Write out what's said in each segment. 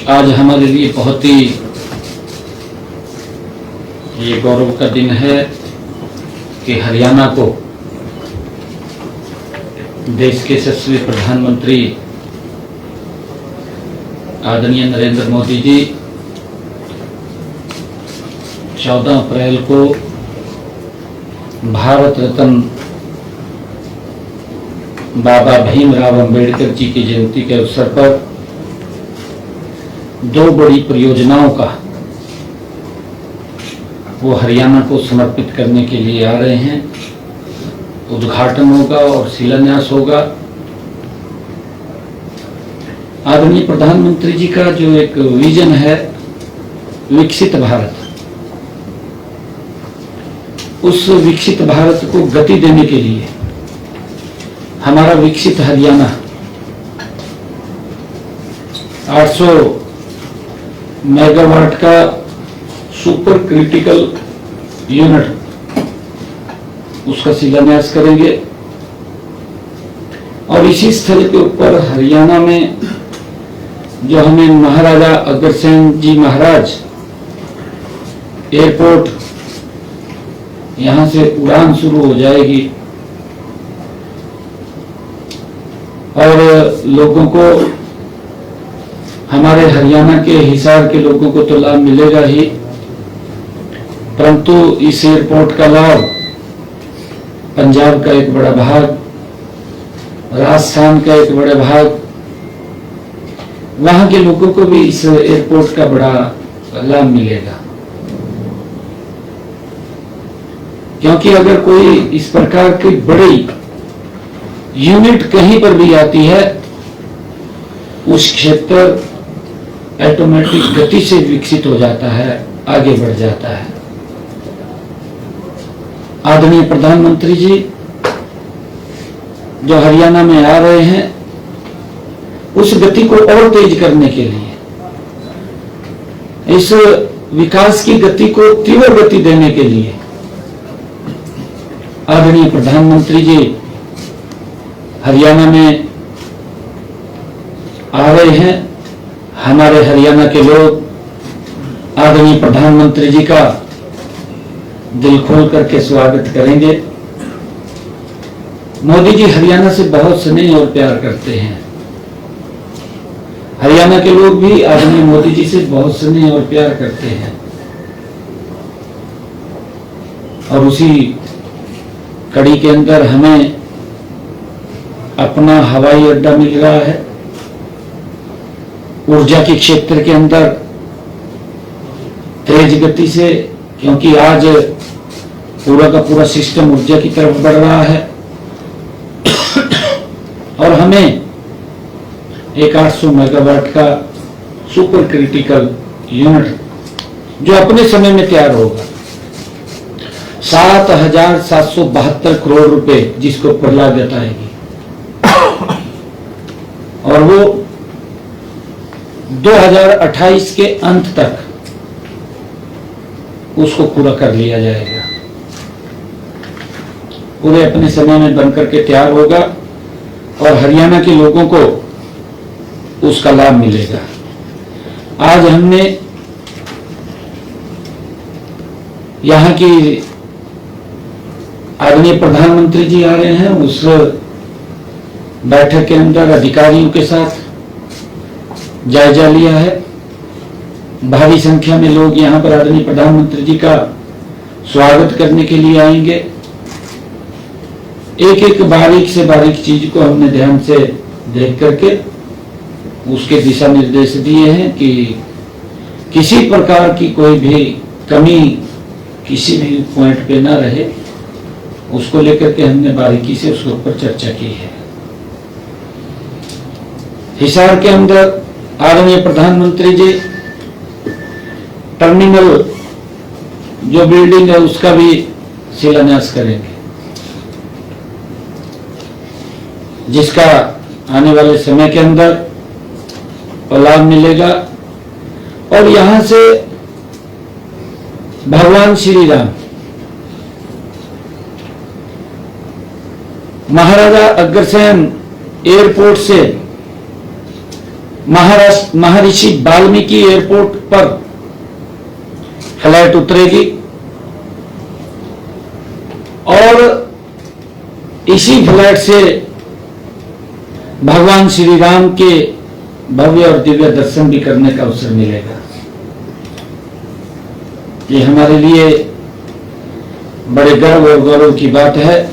आज हमारे लिए बहुत ही ये गौरव का दिन है कि हरियाणा को देश के यशस्वी प्रधानमंत्री आदरणीय नरेंद्र मोदी जी 14 अप्रैल को भारत रत्न बाबा भीमराव अंबेडकर जी की जयंती के अवसर पर दो बड़ी परियोजनाओं का वो हरियाणा को समर्पित करने के लिए आ रहे हैं। उद्घाटन होगा और शिलान्यास होगा। आदरणीय प्रधानमंत्री जी का जो एक विजन है विकसित भारत, उस विकसित भारत को गति देने के लिए हमारा विकसित हरियाणा 800 मेगावाट का सुपर क्रिटिकल यूनिट उसका शिलान्यास करेंगे और इसी स्थल के ऊपर हरियाणा में जो हमें महाराजा अग्रसेन जी महाराज एयरपोर्ट यहां से उड़ान शुरू हो जाएगी और लोगों को, हमारे हरियाणा के हिसार के लोगों को तो लाभ मिलेगा ही, परंतु इस एयरपोर्ट का लाभ पंजाब का एक बड़ा भाग, राजस्थान का एक बड़ा भाग, वहां के लोगों को भी इस एयरपोर्ट का बड़ा लाभ मिलेगा। क्योंकि अगर कोई इस प्रकार की बड़ी यूनिट कहीं पर भी आती है, उस क्षेत्र ऑटोमेटिक गति से विकसित हो जाता है, आगे बढ़ जाता है। आदरणीय प्रधानमंत्री जी जो हरियाणा में आ रहे हैं, उस गति को और तेज करने के लिए, इस विकास की गति को तीव्र गति देने के लिए आदरणीय प्रधानमंत्री जी हरियाणा में आ रहे हैं। हमारे हरियाणा के लोग आदरणीय प्रधानमंत्री जी का दिल खोल करके स्वागत करेंगे। मोदी जी हरियाणा से बहुत स्नेह और प्यार करते हैं। हरियाणा के लोग भी आदरणीय मोदी जी से बहुत स्नेह और प्यार करते हैं और उसी कड़ी के अंदर हमें अपना हवाई अड्डा मिल रहा है। ऊर्जा के क्षेत्र के अंदर तेज गति से, क्योंकि आज पूरा का पूरा सिस्टम ऊर्जा की तरफ बढ़ रहा है और हमें एक 800 मेगावाट का सुपर क्रिटिकल यूनिट जो अपने समय में तैयार होगा, 7,772 करोड़ रुपए जिसको पर लागत आएगी और वो 2028 के अंत तक उसको पूरा कर लिया जाएगा। पूरे अपने समय में बनकर के तैयार होगा और हरियाणा के लोगों को उसका लाभ मिलेगा। आज हमने यहाँ की आदरणीय प्रधानमंत्री जी आ रहे हैं, उस बैठक के अंदर अधिकारियों के साथ जायजा लिया है। भारी संख्या में लोग यहाँ पर आदरणीय प्रधानमंत्री जी का स्वागत करने के लिए आएंगे। एक एक बारीक से बारीक चीज को हमने ध्यान से देख करके उसके दिशा निर्देश दिए हैं कि किसी प्रकार की कोई भी कमी किसी भी पॉइंट पे ना रहे, उसको लेकर के हमने बारीकी से उसके ऊपर चर्चा की है। हिसार के अंदर आदरणीय प्रधानमंत्री जी टर्मिनल जो बिल्डिंग है उसका भी शिलान्यास करेंगे, जिसका आने वाले समय के अंदर लाभ मिलेगा। और यहां से भगवान श्री राम महाराजा अग्रसेन एयरपोर्ट से महर्षि वाल्मीकि एयरपोर्ट पर फ्लाइट उतरेगी और इसी फ्लाइट से भगवान श्री राम के भव्य और दिव्य दर्शन भी करने का अवसर मिलेगा। ये हमारे लिए बड़े गर्व और गौरव की बात है।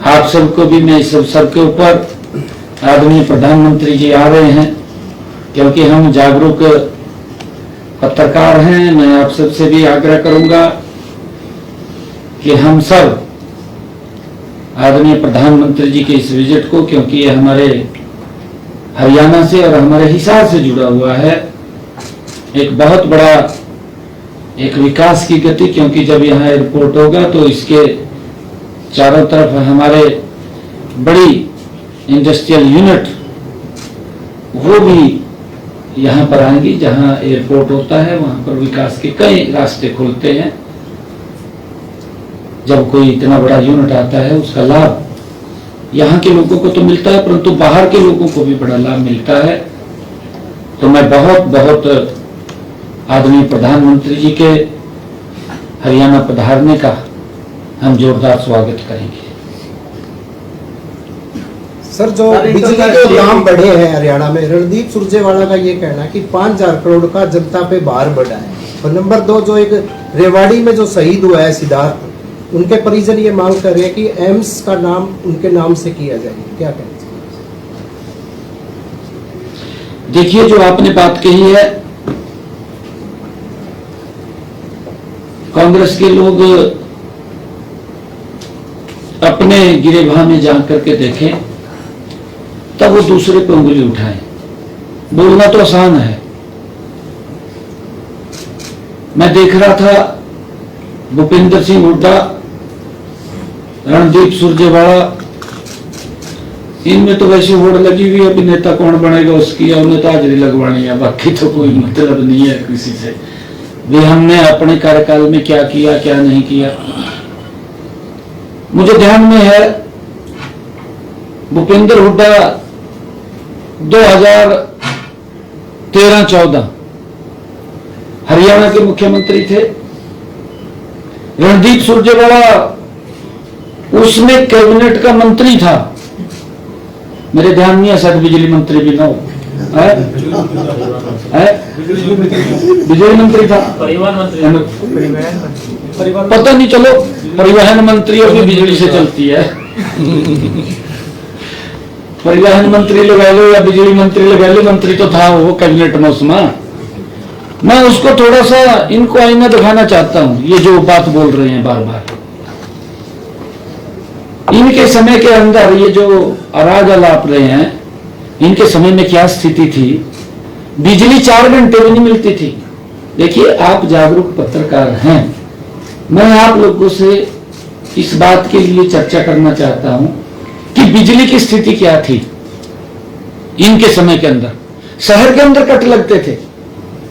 आप सबको भी मैं इस अवसर के ऊपर आदरणीय प्रधानमंत्री जी आ रहे हैं, क्योंकि हम जागरूक पत्रकार हैं। मैं आप सबसे भी आग्रह करूंगा कि हम सब आदरणीय प्रधानमंत्री जी के इस विजिट को, क्योंकि ये हमारे हरियाणा से और हमारे हिसार से जुड़ा हुआ है, एक बहुत बड़ा एक विकास की गति, क्योंकि जब यहाँ एयरपोर्ट होगा तो इसके चारों तरफ हमारे बड़ी इंडस्ट्रियल यूनिट वो भी यहाँ पर आएंगी। जहाँ एयरपोर्ट होता है वहां पर विकास के कई रास्ते खुलते हैं। जब कोई इतना बड़ा यूनिट आता है उसका लाभ यहाँ के लोगों को तो मिलता है, परंतु बाहर के लोगों को भी बड़ा लाभ मिलता है। तो मैं बहुत बहुत आदरणीय प्रधानमंत्री जी के हरियाणा पधारने का हम जोरदार स्वागत करेंगे। सर, जो बिजली के दाम बढ़े हैं हरियाणा में, रणदीप सुरजेवाला का ये कहना है कि 5,000 करोड़ का जनता पे भार बढ़ा है। और नंबर 2, जो एक रेवाड़ी में जो शहीद हुआ है सिद्धार्थ, उनके परिजन ये मांग कर रहे हैं कि एम्स का नाम उनके नाम से किया जाए। क्या कहना चाहिए? देखिए, जो आपने बात कही है, कांग्रेस के लोग अपने गिरेबान में जा करके देखें तब वो दूसरे पे उंगली उठाएं। बोलना तो आसान है। मैं देख रहा था भूपेंद्र सिंह हुड्डा, रणदीप सुरजेवाला, इनमें तो वैसे होड़ लगी हुई है, अभिनेता कौन बनेगा उसकी, उन्हें तो हाजिरी लगवानी है, बाकी तो कोई मतलब नहीं है किसी से भी। हमने अपने कार्यकाल में क्या किया क्या नहीं किया, मुझे ध्यान में है भूपेंद्र हुड्डा 2013-14 हरियाणा के मुख्यमंत्री थे। रणदीप सुरजेवाला उसमें कैबिनेट का मंत्री था। मेरे ध्यान में शायद बिजली मंत्री भी ना हो, बिजली मंत्री था, परिवहन मंत्री, पता नहीं, चलो परिवहन मंत्री अभी बिजली से चलती है। परिवहन मंत्री लगा लो या बिजली मंत्री लगा लो, मंत्री तो था वो कैबिनेट में उसमें। मैं उसको थोड़ा सा इनको आईना दिखाना चाहता हूं। ये जो बात बोल रहे हैं बार बार, इनके समय के अंदर ये जो अराज अलाप रहे हैं, इनके समय में क्या स्थिति थी? बिजली 4 घंटे में नहीं मिलती थी। देखिए, आप जागरूक पत्रकार हैं, मैं आप लोगों से इस बात के लिए चर्चा करना चाहता हूं कि बिजली की स्थिति क्या थी इनके समय के अंदर। शहर के अंदर कट लगते थे,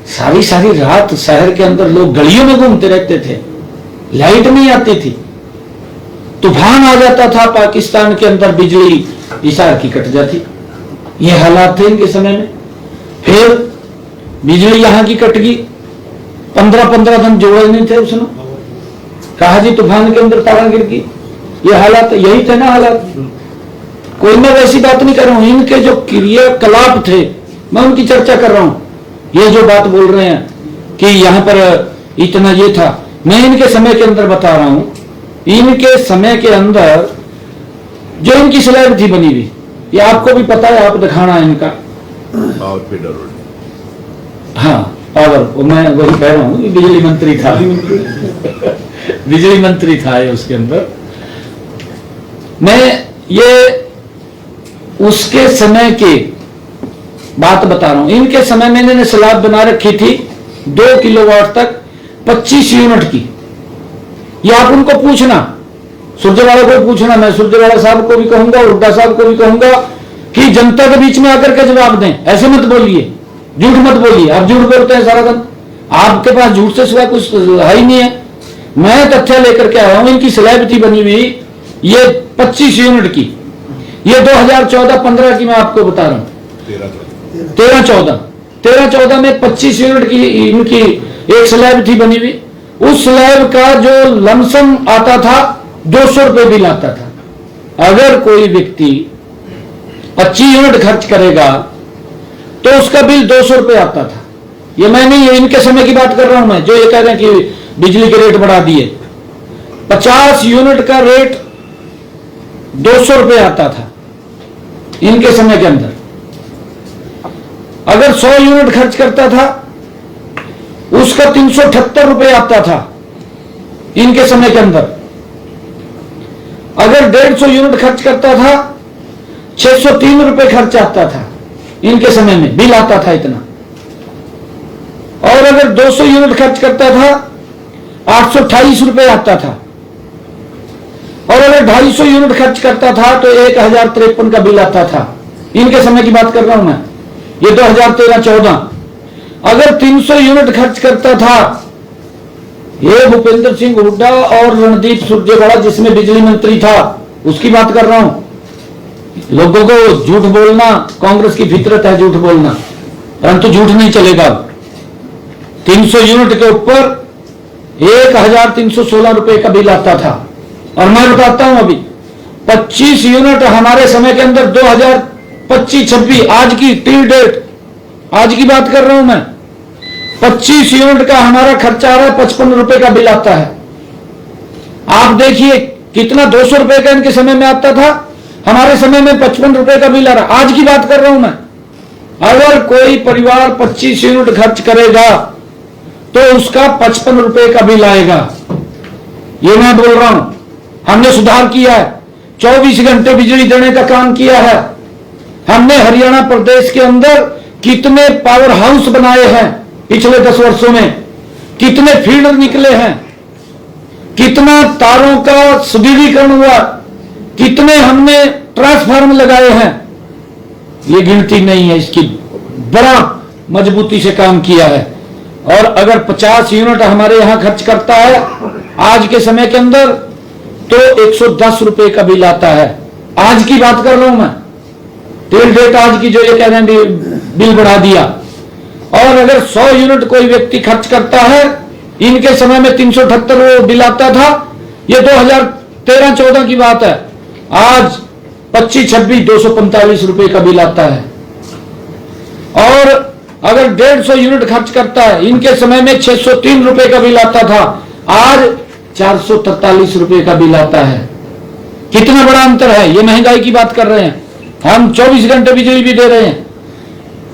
सारी सारी रात शहर के अंदर लोग गलियों में घूमते रहते थे, लाइट नहीं आती थी, तूफान आ जाता था पाकिस्तान के अंदर, बिजली हिसार की कट जाती। ये हालात थे इनके समय में। फिर बिजली यहां की कट गई, 15-15 दिन जोड़े नहीं थे उसने, कहा जी तूफान के अंदर तारा गिर गई। ये हालात यही थे ना हालात। कोई मैं वैसी बात नहीं कर रहा हूं, इनके जो क्रियाकलाप थे मैं उनकी चर्चा कर रहा हूं। ये जो बात बोल रहे हैं कि यहां पर इतना ये था, मैं इनके समय के अंदर बता रहा हूं। इनके समय के अंदर जो इनकी स्लैब थी बनी हुई, ये आपको भी पता है, आप दिखाना है इनका पावर फीडर। हाँ, पावर, मैं वही कह रहा हूं, बिजली मंत्री था। बिजली मंत्री था ये उसके अंदर। मैं ये उसके समय के बात बता रहा हूं। इनके समय में इन्होंने स्लैब बना रखी थी 2 किलोवाट तक 25 यूनिट की। ये आप उनको पूछना, सुरजेवाला को पूछना, मैं सुरजेवाला साहब को भी कहूंगा, हुड्डा साहब को भी कहूंगा कि जनता के बीच में आकर के जवाब दें। ऐसे मत बोलिए, झूठ मत बोलिए। आप झूठ बोलते हैं सारा दिन, आपके पास झूठ से सिवा कुछ है ही नहीं है। मैं तथ्य लेकर के आया हूं। इनकी स्लैब थी बनी हुई ये 25 यूनिट की। ये 2014-15 की मैं आपको बता रहा हूं। 13-14 में 25 यूनिट की इनकी एक स्लैब थी बनी हुई। उस स्लैब का जो लमसम आता था 200 रुपए बिल आता था। अगर कोई व्यक्ति 25 यूनिट खर्च करेगा तो उसका बिल 200 रुपए आता था। ये मैं नहीं, इनके समय की बात कर रहा हूं मैं, जो ये कह रहे हैं कि बिजली के रेट बढ़ा दिए। 50 यूनिट का रेट 200 रुपए आता था इनके समय के अंदर। अगर 100 यूनिट खर्च करता था उसका 378 रुपए आता था इनके समय के अंदर। अगर 150 यूनिट खर्च करता था 603 रुपए खर्च आता था इनके समय में, बिल आता था इतना। और अगर 200 यूनिट खर्च करता था 828 रुपए आता था। और अगर 250 यूनिट खर्च करता था तो 1053 का बिल आता था। इनके समय की बात कर रहा हूं मैं, ये 2013-14। अगर 300 यूनिट खर्च करता था, ये भूपेंद्र सिंह हुड्डा और रणदीप सुरजेवाला जिसमें बिजली मंत्री था, उसकी बात कर रहा हूं। लोगों को झूठ बोलना कांग्रेस की फितरत है, झूठ बोलना, परंतु झूठ नहीं चलेगा। 300 यूनिट के ऊपर 1316 रुपए का बिल आता था। और मैं बताता हूं अभी 25 यूनिट हमारे समय के अंदर 2025-26 आज की टिल डेट, आज की बात कर रहा हूं मैं, 25 यूनिट का हमारा खर्चा आ रहा है 55 रुपए का बिल आता है। आप देखिए कितना 200 रुपए का इनके समय में आता था, हमारे समय में 55 रुपए का बिल आ रहा है। आज की बात कर रहा हूं मैं। अगर कोई परिवार 25 यूनिट खर्च करेगा तो उसका 55 रुपए का बिल आएगा। ये मैं बोल रहा हूं, हमने सुधार किया है, 24 घंटे बिजली देने का काम किया है। हमने हरियाणा प्रदेश के अंदर कितने पावर हाउस बनाए हैं पिछले 10 वर्षों में, कितने फीडर निकले हैं, कितना तारों का सुदृढ़ीकरण हुआ, कितने हमने ट्रांसफार्मर लगाए हैं, ये गिनती नहीं है इसकी। बड़ा मजबूती से काम किया है। और अगर 50 यूनिट हमारे यहां खर्च करता है आज के समय के अंदर तो 110 रुपए का बिल आता है। आज की बात कर रहा हूं मैं, टिल डेट आज की, जो ये कह रहे हैं बिल बढ़ा दिया। और अगर 100 यूनिट कोई व्यक्ति खर्च करता है, इनके समय में 378 बिल आता था। ये 2013-14 की बात है। आज 25-26 245 रुपए का बिल आता है। और अगर 150 यूनिट खर्च करता है, इनके समय में 603 रुपए का बिल आता था, आज 443 रुपए का बिल आता है। कितना बड़ा अंतर है। ये महंगाई की बात कर रहे हैं, हम 24 घंटे बिजली भी दे रहे हैं।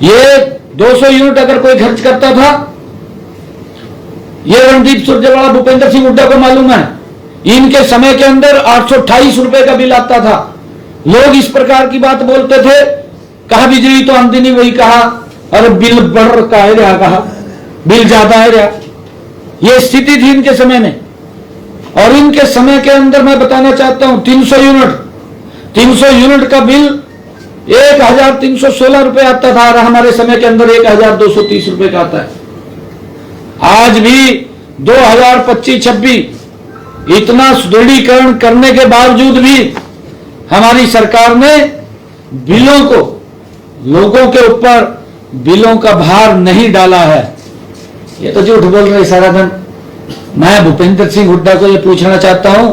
ये 200 यूनिट अगर कोई खर्च करता था, ये रणदीप सुरजेवाला भूपेंद्र सिंह हुड्डा को मालूम है, इनके समय के अंदर 828 रुपए का बिल आता था। लोग इस प्रकार की बात बोलते थे, कहा बिजली तो आमदी नहीं, वही कहा अरे बिल बढ़ का है रहा, कहा बिल ज्यादा है रहा। ये स्थिति थी इनके समय में। और इनके समय के अंदर मैं बताना चाहता हूं 300 यूनिट का बिल 1316 रुपए आता था, और हमारे समय के अंदर 1230 रुपए का आता है। आज भी 2025-26 इतना सुदृढ़ीकरण करने के बावजूद भी हमारी सरकार ने बिलों को, लोगों के ऊपर बिलों का भार नहीं डाला है। ये तो झूठ बोल रहे सारा दिन। मैं भूपेंद्र सिंह हुड्डा को ये पूछना चाहता हूं,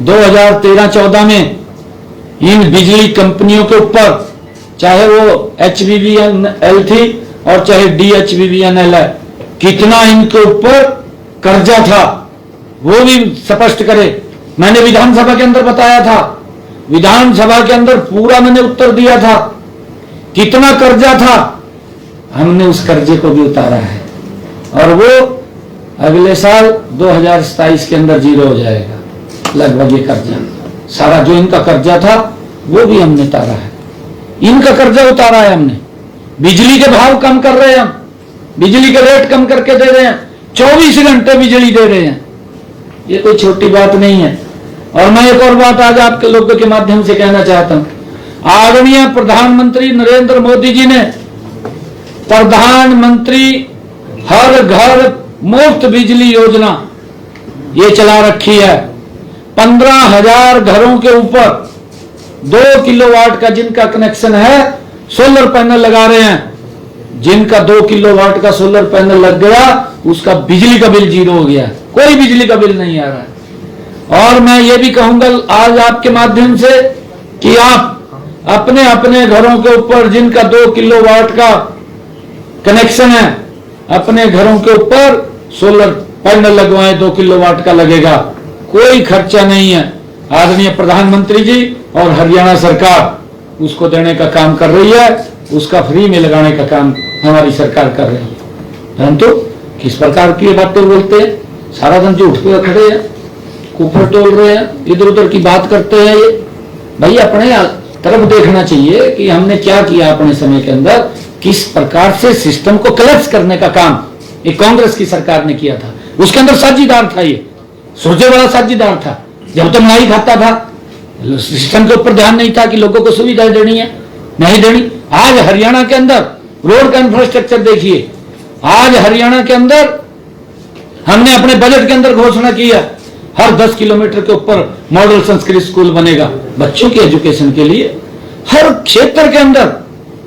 2013-14 में इन बिजली कंपनियों के ऊपर, चाहे वो HBVNL थी और चाहे DHBVNL है, कितना इनके ऊपर कर्जा था वो भी स्पष्ट करे। मैंने विधानसभा के अंदर बताया था, विधानसभा के अंदर पूरा मैंने उत्तर दिया था, कितना कर्जा था। हमने उस कर्जे को भी उतारा है और वो अगले साल 2027 के अंदर जीरो हो जाएगा लगभग। ये कर्जा सारा जो इनका कर्जा था वो भी हमने उतारा है। इनका कर्जा उतारा है हमने। बिजली के भाव कम कर रहे हैं हम, बिजली के रेट कम करके दे रहे हैं, 24 घंटे बिजली दे रहे हैं। ये कोई छोटी बात नहीं है। और मैं एक और बात आज आपके लोगों के माध्यम से कहना चाहता हूं, आदरणीय प्रधानमंत्री नरेंद्र मोदी जी ने प्रधानमंत्री हर घर मुफ्त बिजली योजना ये चला रखी है। 15,000 घरों के ऊपर 2 किलोवाट का जिनका कनेक्शन है, सोलर पैनल लगा रहे हैं। जिनका 2 किलोवाट का सोलर पैनल लग गया उसका बिजली का बिल 0 हो गया, कोई बिजली का बिल नहीं आ रहा है। और मैं ये भी कहूंगा आज आपके माध्यम से कि आप अपने अपने घरों के ऊपर जिनका 2 किलोवाट का कनेक्शन है, अपने घरों के ऊपर सोलर पैनल लगवाएं, 2 किलोवाट का लगेगा, कोई खर्चा नहीं है। आदरणीय प्रधानमंत्री जी और हरियाणा सरकार उसको देने का काम कर रही है, उसका फ्री में लगाने का काम हमारी सरकार कर रही है। परंतु किस प्रकार की ये बातें बोलते हैं, सारा दिन जो उठ के खड़े हैं, ऊपर टोल रहे हैं, इधर उधर की बात करते हैं। ये भाई अपने तरफ देखना चाहिए कि हमने क्या किया अपने समय के अंदर, किस प्रकार से सिस्टम को कलेप्स करने का काम एक कांग्रेस की सरकार ने किया था। उसके अंदर साझीदार था, ये सुरजेवाला साझीदार था। जब तो मलाई खाता था, सिस्टम के ऊपर ध्यान नहीं था कि लोगों को सुविधाएं देनी है, नहीं देनी। आज हरियाणा के अंदर रोड का इंफ्रास्ट्रक्चर देखिए, आज हरियाणा के अंदर हमने अपने बजट के अंदर घोषणा की है हर 10 किलोमीटर के ऊपर मॉडल संस्कृत स्कूल बनेगा बच्चों के एजुकेशन के लिए। हर क्षेत्र के अंदर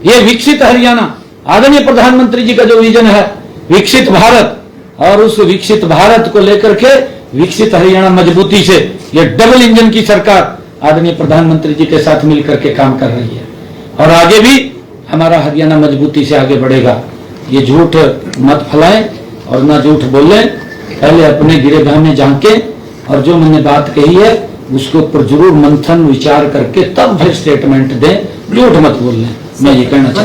ये विकसित हरियाणा, आदरणीय प्रधानमंत्री जी का जो विजन है विकसित भारत, और उस विकसित भारत को लेकर के विकसित हरियाणा मजबूती से ये डबल इंजन की सरकार आदरणीय प्रधानमंत्री जी के साथ मिलकर के काम कर रही है। और आगे भी हमारा हरियाणा मजबूती से आगे बढ़ेगा। ये झूठ मत फैलाएं और ना झूठ बोलें, पहले अपने गिरेबान में झांकें और जो मैंने बात कही है उसके ऊपर जरूर मंथन विचार करके तब फिर स्टेटमेंट दें, झूठ मत बोलें। मैं ये कहना चाहता हूं।